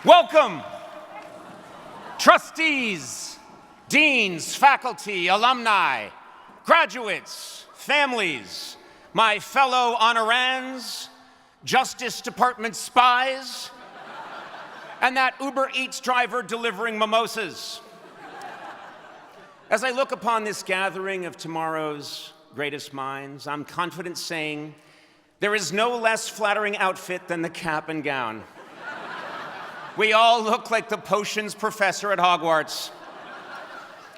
Welcome, trustees, deans, faculty, alumni, graduates, families, my fellow honorands, Justice Department spies, and that Uber Eats driver delivering mimosas. As I look upon this gathering of tomorrow's greatest minds, I'm confident saying there is no less flattering outfit than the cap and gown. We all look like the potions professor at Hogwarts.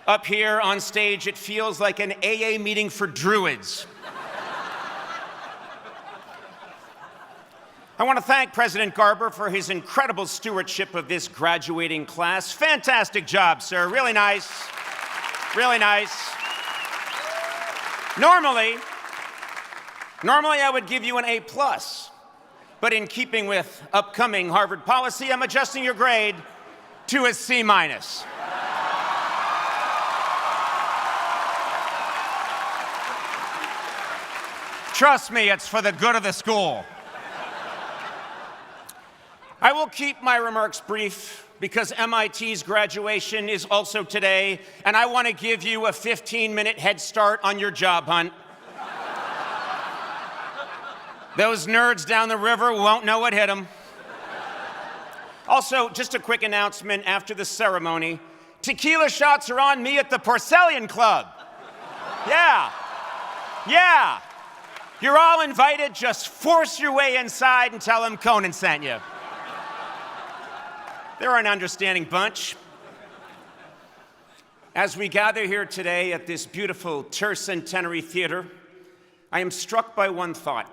Up here on stage, it feels like an AA meeting for druids. I want to thank President Garber for his incredible stewardship of this graduating class. Fantastic job, sir. Really nice. Really nice. Normally I would give you an A+. But in keeping with upcoming Harvard policy, I'm adjusting your grade to a C-. Trust me, it's for the good of the school. I will keep my remarks brief because MIT's graduation is also today, and I want to give you a 15-minute head start on your job hunt. Those nerds down the river won't know what hit them. Also, just a quick announcement after the ceremony. Tequila shots are on me at the Porcellian Club. Yeah. You're all invited. Just force your way inside and tell them Conan sent you. They're an understanding bunch. As we gather here today at this beautiful Tercentenary Theater, I am struck by one thought.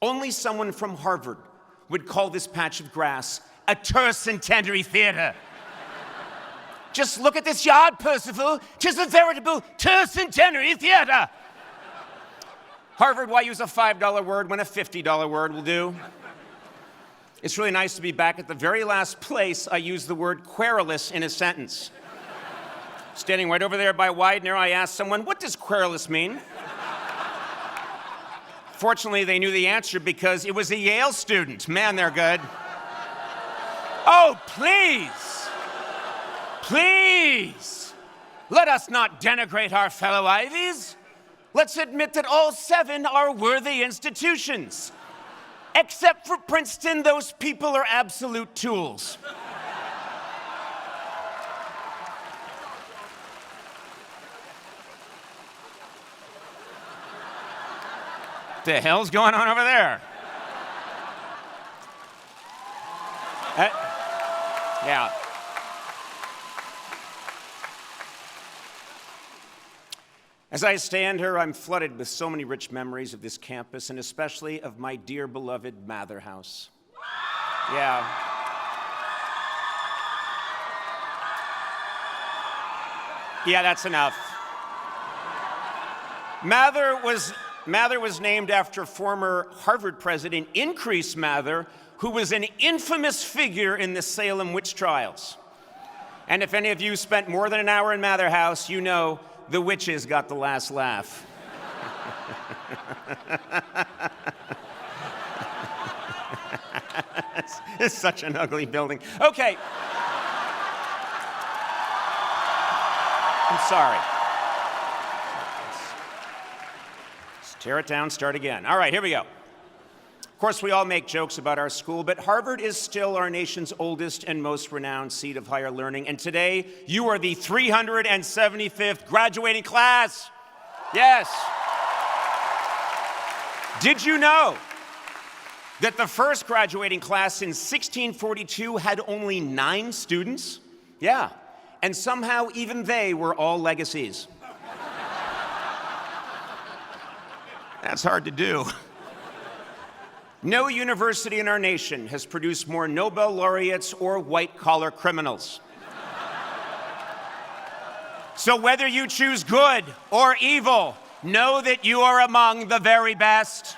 Only someone from Harvard would call this patch of grass a Tercentenary Theater. Just look at this yard, Percival. 'Tis a veritable Tercentenary Theater. Harvard, why use a $5 word when a $50 word will do? It's really nice to be back at the very last place I used the word querulous in a sentence. Standing right over there by Widener, I asked someone, what does querulous mean? Fortunately, they knew the answer because it was a Yale student. Man, they're good. Oh, please, let us not denigrate our fellow Ivies. Let's admit that all 7 are worthy institutions. Except for Princeton, those people are absolute tools. What the hell's going on over there? Yeah. As I stand here, I'm flooded with so many rich memories of this campus, and especially of my dear beloved Mather House. Yeah. Yeah, that's enough. Mather was named after former Harvard president Increase Mather, who was an infamous figure in the Salem witch trials. And if any of you spent more than an hour in Mather House, you know the witches got the last laugh. It's such an ugly building. Okay. I'm sorry. Let's tear it down, start again. All right, here we go. Of course, we all make jokes about our school, but Harvard is still our nation's oldest and most renowned seat of higher learning. And today, you are the 375th graduating class. Yes. Did you know that the first graduating class in 1642 had only 9 students? Yeah. And somehow, even they were all legacies. That's hard to do. No university in our nation has produced more Nobel laureates or white-collar criminals. So whether you choose good or evil, know that you are among the very best.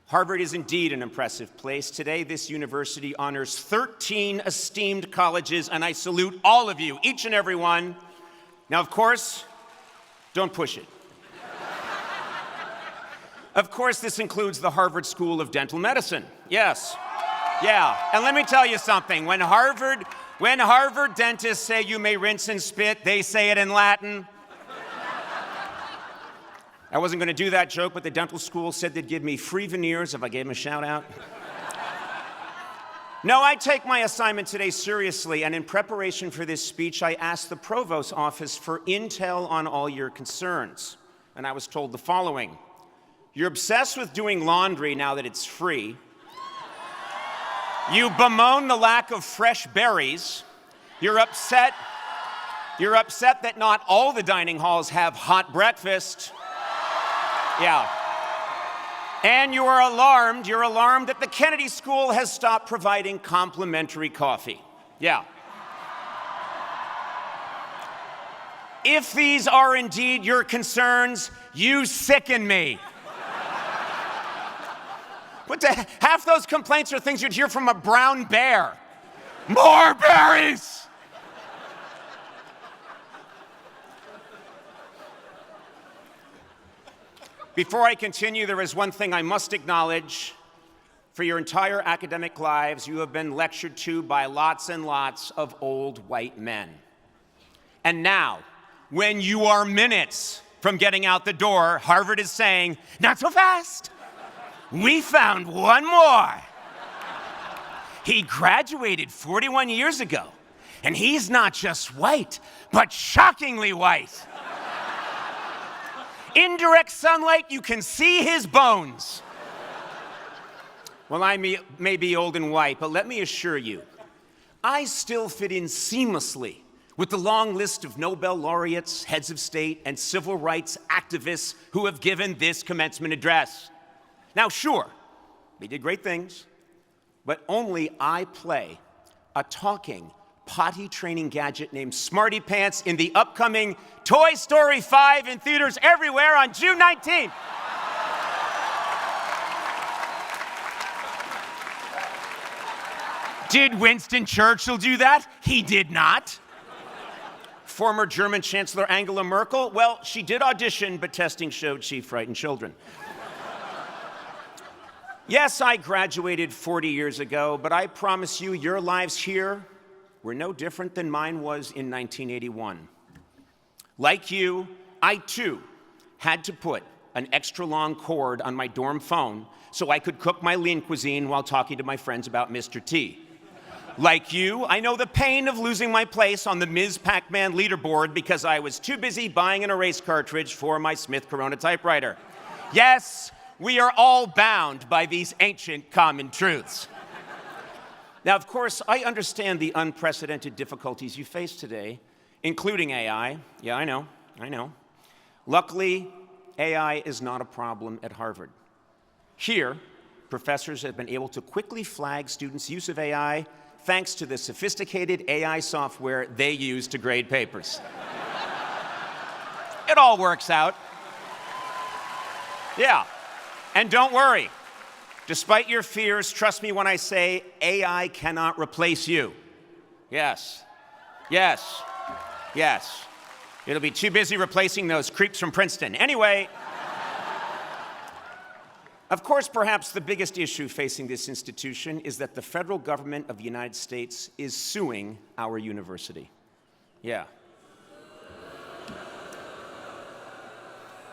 Harvard is indeed an impressive place. Today, this university honors 13 esteemed colleges, and I salute all of you, each and every one. Now, of course, don't push it. Of course, this includes the Harvard School of Dental Medicine. Yes. Yeah. And let me tell you something. When Harvard dentists say you may rinse and spit, they say it in Latin. I wasn't going to do that joke, but the dental school said they'd give me free veneers if I gave them a shout out. No, I take my assignment today seriously, and in preparation for this speech, I asked the provost's office for intel on all your concerns. And I was told the following. You're obsessed with doing laundry now that it's free. You bemoan the lack of fresh berries. You're upset that not all the dining halls have hot breakfast. Yeah. And you're alarmed that the Kennedy School has stopped providing complimentary coffee. Yeah. If these are indeed your concerns, you sicken me. Half those complaints are things you'd hear from a brown bear. More berries! Before I continue, there is one thing I must acknowledge. For your entire academic lives, you have been lectured to by lots and lots of old white men. And now, when you are minutes from getting out the door, Harvard is saying, not so fast. We found one more. He graduated 41 years ago, and he's not just white, but shockingly white. In direct sunlight, you can see his bones. Well, I may be old and white, but let me assure you, I still fit in seamlessly with the long list of Nobel laureates, heads of state, and civil rights activists who have given this commencement address. Now, sure, they did great things, but only I play a talking, potty-training gadget named Smarty Pants in the upcoming Toy Story 5 in theaters everywhere on June 19th. Did Winston Churchill do that? He did not. Former German Chancellor Angela Merkel? Well, she did audition, but testing showed she frightened children. Yes, I graduated 40 years ago, but I promise you, your lives here were no different than mine was in 1981. Like you, I too had to put an extra long cord on my dorm phone so I could cook my lean cuisine while talking to my friends about Mr. T. Like you, I know the pain of losing my place on the Ms. Pac-Man leaderboard because I was too busy buying an erase cartridge for my Smith Corona typewriter. Yes, we are all bound by these ancient common truths. Now, of course, I understand the unprecedented difficulties you face today, including AI. Yeah, I know. Luckily, AI is not a problem at Harvard. Here, professors have been able to quickly flag students' use of AI thanks to the sophisticated AI software they use to grade papers. It all works out. Yeah, and don't worry. Despite your fears, trust me when I say AI cannot replace you. Yes. It'll be too busy replacing those creeps from Princeton. Anyway, of course, perhaps the biggest issue facing this institution is that the federal government of the United States is suing our university. Yeah.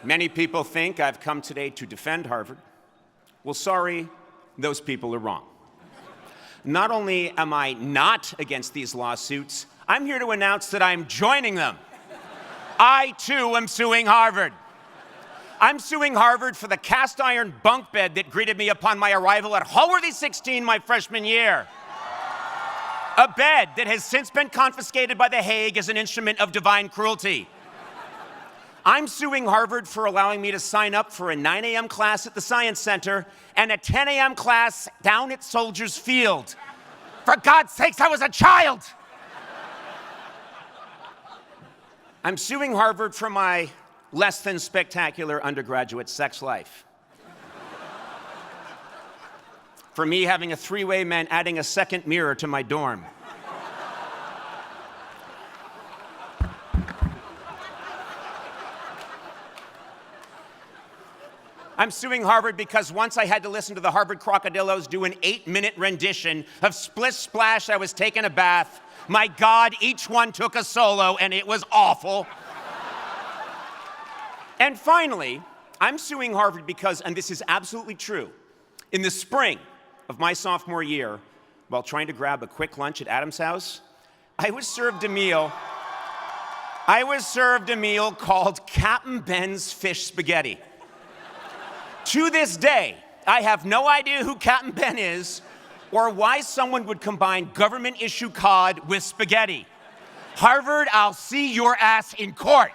Many people think I've come today to defend Harvard. Well, sorry, those people are wrong. Not only am I not against these lawsuits, I'm here to announce that I'm joining them. I, too, am suing Harvard. I'm suing Harvard for the cast iron bunk bed that greeted me upon my arrival at Hallworthy 16 my freshman year. A bed that has since been confiscated by The Hague as an instrument of divine cruelty. I'm suing Harvard for allowing me to sign up for a 9 a.m. class at the Science Center and a 10 a.m. class down at Soldiers Field. For God's sakes, I was a child! I'm suing Harvard for my less than spectacular undergraduate sex life. For me having a three-way meant adding a second mirror to my dorm. I'm suing Harvard because once I had to listen to the Harvard Crocodillos do an 8-minute rendition of Splish Splash, I Was Taking a Bath. My God, each one took a solo, and it was awful. And finally, I'm suing Harvard because, and this is absolutely true, in the spring of my sophomore year, while trying to grab a quick lunch at Adam's house, I was served a meal called Captain Ben's Fish Spaghetti. To this day, I have no idea who Captain Ben is or why someone would combine government-issue cod with spaghetti. Harvard, I'll see your ass in court.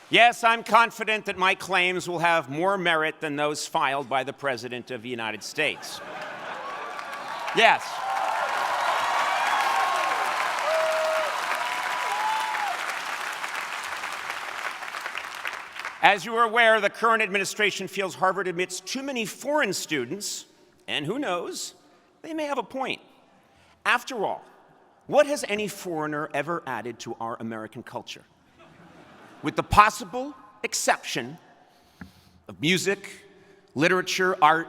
Yes, I'm confident that my claims will have more merit than those filed by the President of the United States. Yes. As you are aware, the current administration feels Harvard admits too many foreign students, and who knows, they may have a point. After all, what has any foreigner ever added to our American culture? With the possible exception of music, literature, art,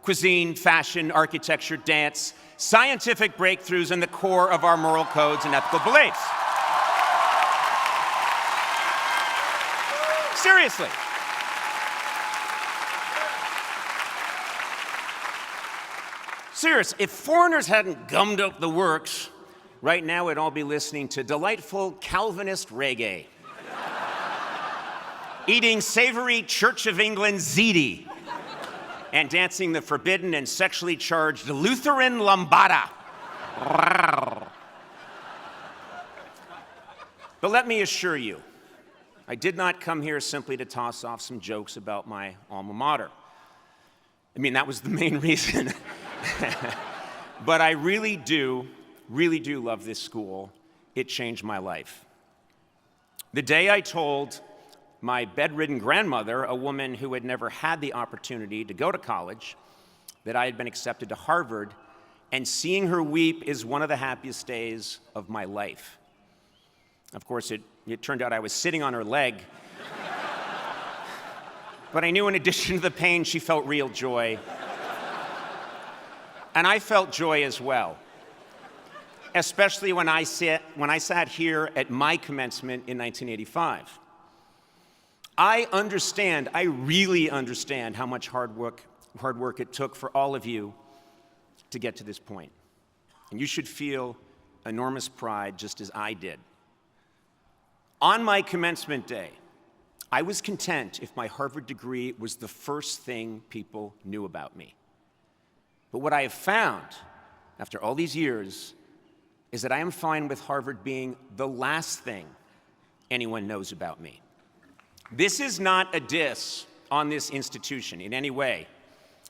cuisine, fashion, architecture, dance, scientific breakthroughs, and the core of our moral codes and ethical beliefs. Seriously. Serious, if foreigners hadn't gummed up the works, right now we'd all be listening to delightful Calvinist reggae, eating savory Church of England ziti, and dancing the forbidden and sexually charged Lutheran lambada. But let me assure you, I did not come here simply to toss off some jokes about my alma mater. I mean, that was the main reason. But I really do love this school. It changed my life. The day I told my bedridden grandmother, a woman who had never had the opportunity to go to college, that I had been accepted to Harvard, and seeing her weep is one of the happiest days of my life. Of course, it turned out I was sitting on her leg. But I knew in addition to the pain, she felt real joy. And I felt joy as well, especially when I sat here at my commencement in 1985. I really understand how much hard work it took for all of you to get to this point. And you should feel enormous pride, just as I did. On my commencement day, I was content if my Harvard degree was the first thing people knew about me. But what I have found, after all these years, is that I am fine with Harvard being the last thing anyone knows about me. This is not a diss on this institution in any way.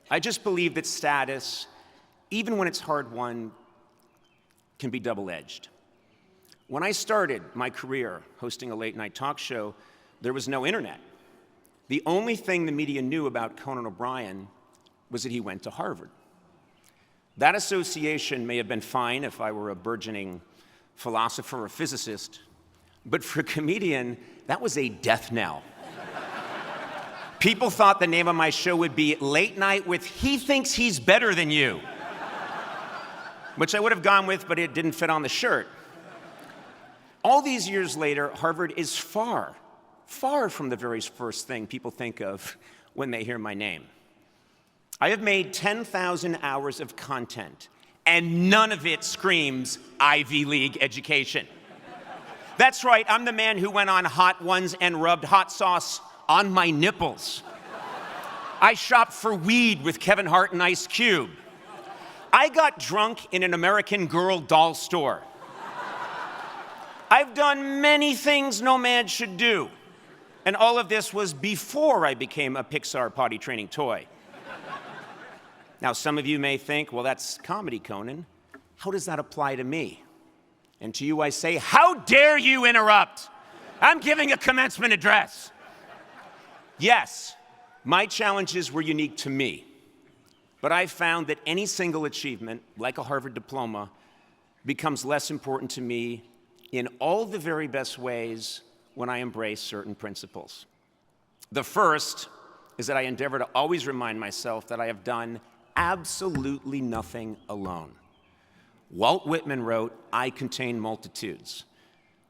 I just believe that status, even when it's hard-won, can be double-edged. When I started my career hosting a late-night talk show, there was no internet. The only thing the media knew about Conan O'Brien was that he went to Harvard. That association may have been fine if I were a burgeoning philosopher or physicist, but for a comedian, that was a death knell. People thought the name of my show would be Late Night with He Thinks He's Better Than You, which I would have gone with, but it didn't fit on the shirt. All these years later, Harvard is far, far from the very first thing people think of when they hear my name. I have made 10,000 hours of content, and none of it screams Ivy League education. That's right, I'm the man who went on Hot Ones and rubbed hot sauce on my nipples. I shopped for weed with Kevin Hart and Ice Cube. I got drunk in an American Girl doll store. I've done many things no man should do, and all of this was before I became a Pixar potty training toy. Now, some of you may think, well, that's comedy, Conan. How does that apply to me? And to you I say, how dare you interrupt? I'm giving a commencement address. Yes, my challenges were unique to me, but I found that any single achievement, like a Harvard diploma, becomes less important to me in all the very best ways when I embrace certain principles. The first is that I endeavor to always remind myself that I have done absolutely nothing alone. Walt Whitman wrote, "I contain multitudes."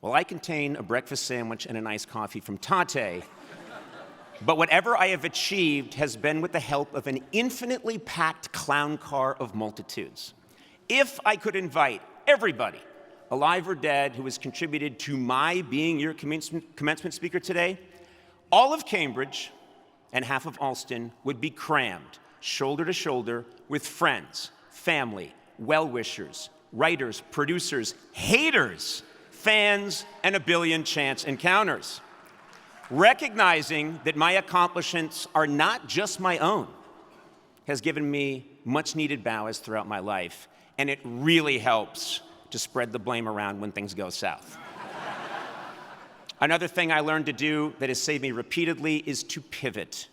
Well, I contain a breakfast sandwich and an iced coffee from Tate, but whatever I have achieved has been with the help of an infinitely packed clown car of multitudes. If I could invite everybody, alive or dead, who has contributed to my being your commencement speaker today, all of Cambridge and half of Alston would be crammed, shoulder to shoulder, with friends, family, well-wishers, writers, producers, haters, fans, and a billion chance encounters. Recognizing that my accomplishments are not just my own has given me much-needed ballast throughout my life, and it really helps to spread the blame around when things go south. Another thing I learned to do that has saved me repeatedly is to pivot.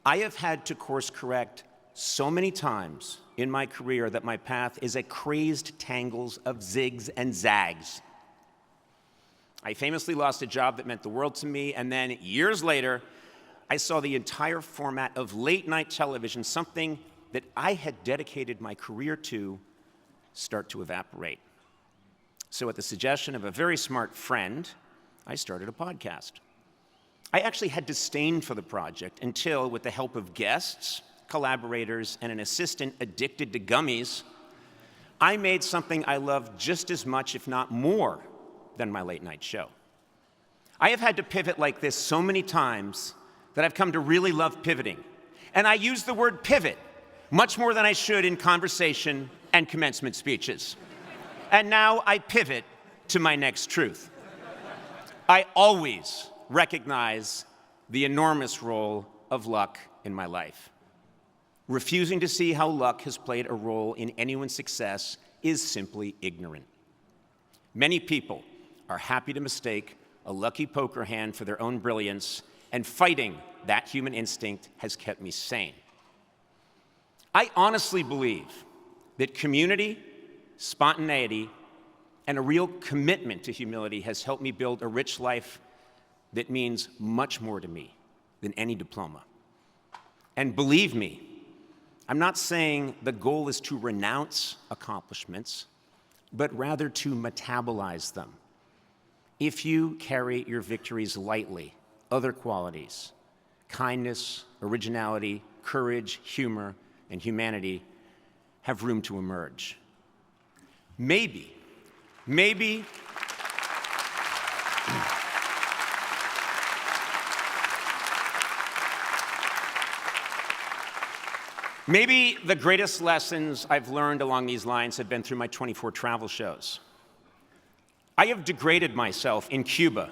I have had to course correct so many times in my career that my path is a crazed tangles of zigs and zags. I famously lost a job that meant the world to me, and then years later, I saw the entire format of late-night television, something that I had dedicated my career to, start to evaporate. So at the suggestion of a very smart friend, I started a podcast. I actually had disdain for the project until, with the help of guests, collaborators, and an assistant addicted to gummies, I made something I loved just as much, if not more, than my late-night show. I have had to pivot like this so many times that I've come to really love pivoting. And I use the word pivot much more than I should in conversation and commencement speeches. And now I pivot to my next truth. I always recognize the enormous role of luck in my life. Refusing to see how luck has played a role in anyone's success is simply ignorant. Many people are happy to mistake a lucky poker hand for their own brilliance, and fighting that human instinct has kept me sane. I honestly believe that community, spontaneity, and a real commitment to humility has helped me build a rich life that means much more to me than any diploma. And believe me, I'm not saying the goal is to renounce accomplishments, but rather to metabolize them. If you carry your victories lightly, other qualities, kindness, originality, courage, humor, and humanity have room to emerge. Maybe, maybe the greatest lessons I've learned along these lines have been through my 24 travel shows. I have degraded myself in Cuba,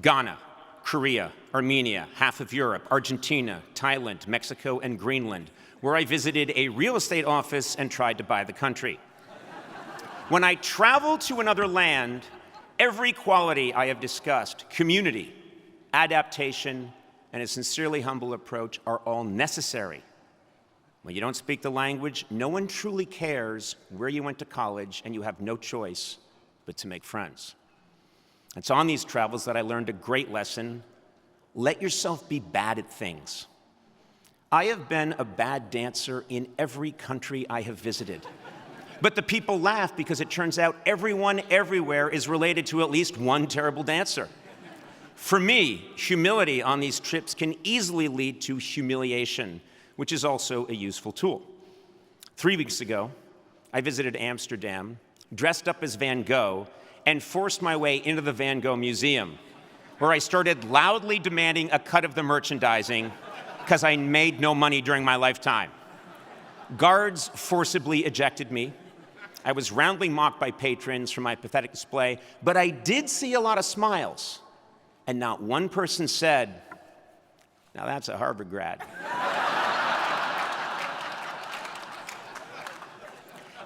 Ghana, Korea, Armenia, half of Europe, Argentina, Thailand, Mexico, and Greenland, where I visited a real estate office and tried to buy the country. When I travel to another land, every quality I have discussed, community, adaptation, and a sincerely humble approach are all necessary. When you don't speak the language, no one truly cares where you went to college, and you have no choice but to make friends. It's on these travels that I learned a great lesson. Let yourself be bad at things. I have been a bad dancer in every country I have visited. But the people laugh because it turns out everyone everywhere is related to at least one terrible dancer. For me, humility on these trips can easily lead to humiliation, which is also a useful tool. 3 weeks ago, I visited Amsterdam, dressed up as Van Gogh, and forced my way into the Van Gogh Museum, where I started loudly demanding a cut of the merchandising because I made no money during my lifetime. Guards forcibly ejected me. I was roundly mocked by patrons for my pathetic display, but I did see a lot of smiles, and not one person said, "Now that's a Harvard grad."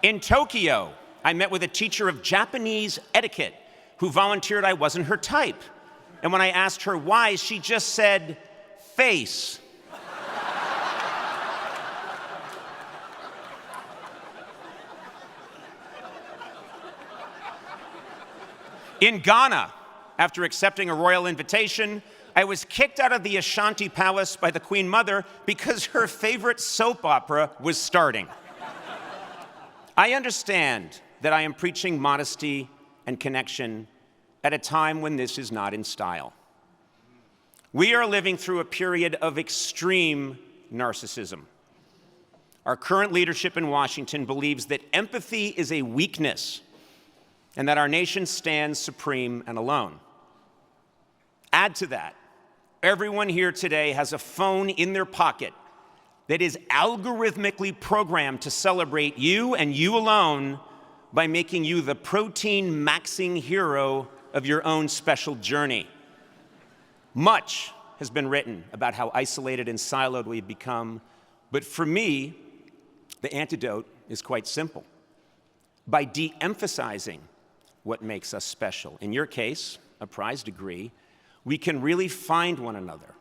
In Tokyo, I met with a teacher of Japanese etiquette who volunteered I wasn't her type. And when I asked her why, she just said, "Face." In Ghana, after accepting a royal invitation, I was kicked out of the Ashanti Palace by the Queen Mother because her favorite soap opera was starting. I understand that I am preaching modesty and connection at a time when this is not in style. We are living through a period of extreme narcissism. Our current leadership in Washington believes that empathy is a weakness and that our nation stands supreme and alone. Add to that, everyone here today has a phone in their pocket that is algorithmically programmed to celebrate you and you alone by making you the protein-maxing hero of your own special journey. Much has been written about how isolated and siloed we've become, but for me, the antidote is quite simple. By de-emphasizing what makes us special, in your case, a prize degree, we can really find one another,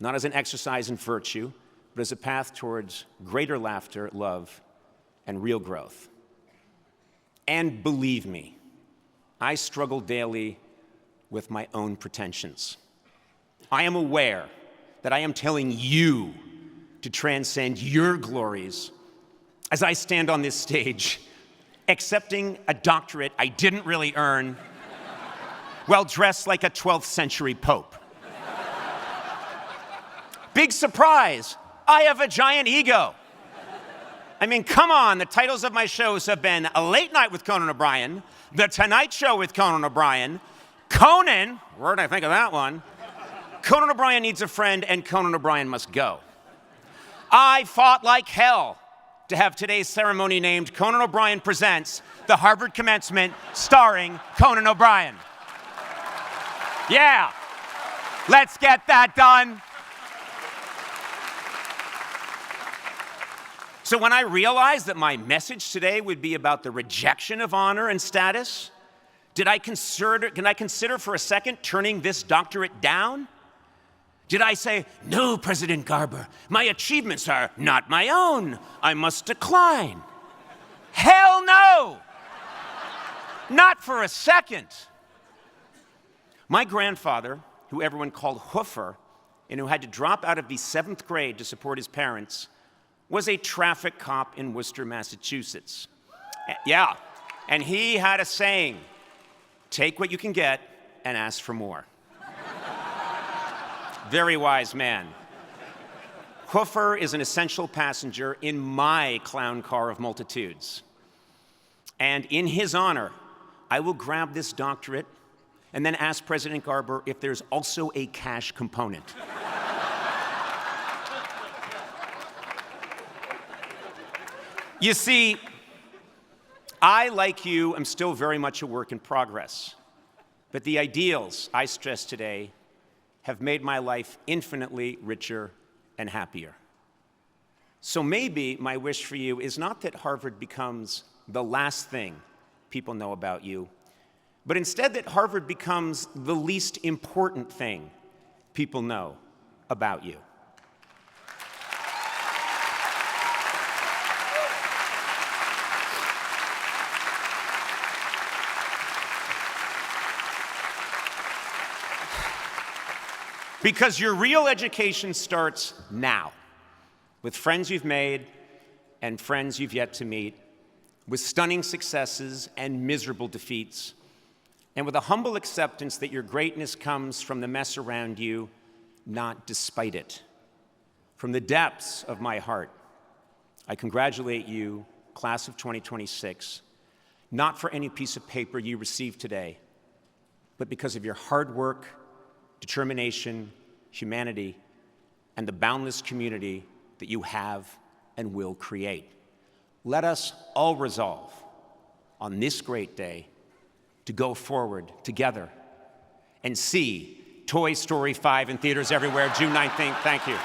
not as an exercise in virtue, but as a path towards greater laughter, love, and real growth. And believe me, I struggle daily with my own pretensions. I am aware that I am telling you to transcend your glories as I stand on this stage, accepting a doctorate I didn't really earn, while dressed like a 12th century pope. Big surprise, I have a giant ego. I mean, come on, the titles of my shows have been A Late Night with Conan O'Brien, The Tonight Show with Conan O'Brien, Conan, where did I think of that one? Conan O'Brien Needs a Friend, and Conan O'Brien Must Go. I fought like hell to have today's ceremony named Conan O'Brien Presents the Harvard Commencement starring Conan O'Brien. Yeah, let's get that done. So when I realized that my message today would be about the rejection of honor and status, can I consider for a second turning this doctorate down? Did I say, no, President Garber, my achievements are not my own. I must decline. Hell no! Not for a second. My grandfather, who everyone called Hoofer, and who had to drop out of the 7th grade to support his parents, was a traffic cop in Worcester, Massachusetts. Yeah, and he had a saying, take what you can get and ask for more. Very wise man. Hoofer is an essential passenger in my clown car of multitudes. And in his honor, I will grab this doctorate and then ask President Garber if there's also a cash component. You see, I, like you, am still very much a work in progress. But the ideals I stress today have made my life infinitely richer and happier. So maybe my wish for you is not that Harvard becomes the last thing people know about you, but instead that Harvard becomes the least important thing people know about you. Because your real education starts now, with friends you've made and friends you've yet to meet, with stunning successes and miserable defeats, and with a humble acceptance that your greatness comes from the mess around you, not despite it. From the depths of my heart, I congratulate you, class of 2026, not for any piece of paper you received today, but because of your hard work, determination, humanity, and the boundless community that you have and will create. Let us all resolve on this great day to go forward together and see Toy Story 5 in theaters everywhere, June 19th. Thank you.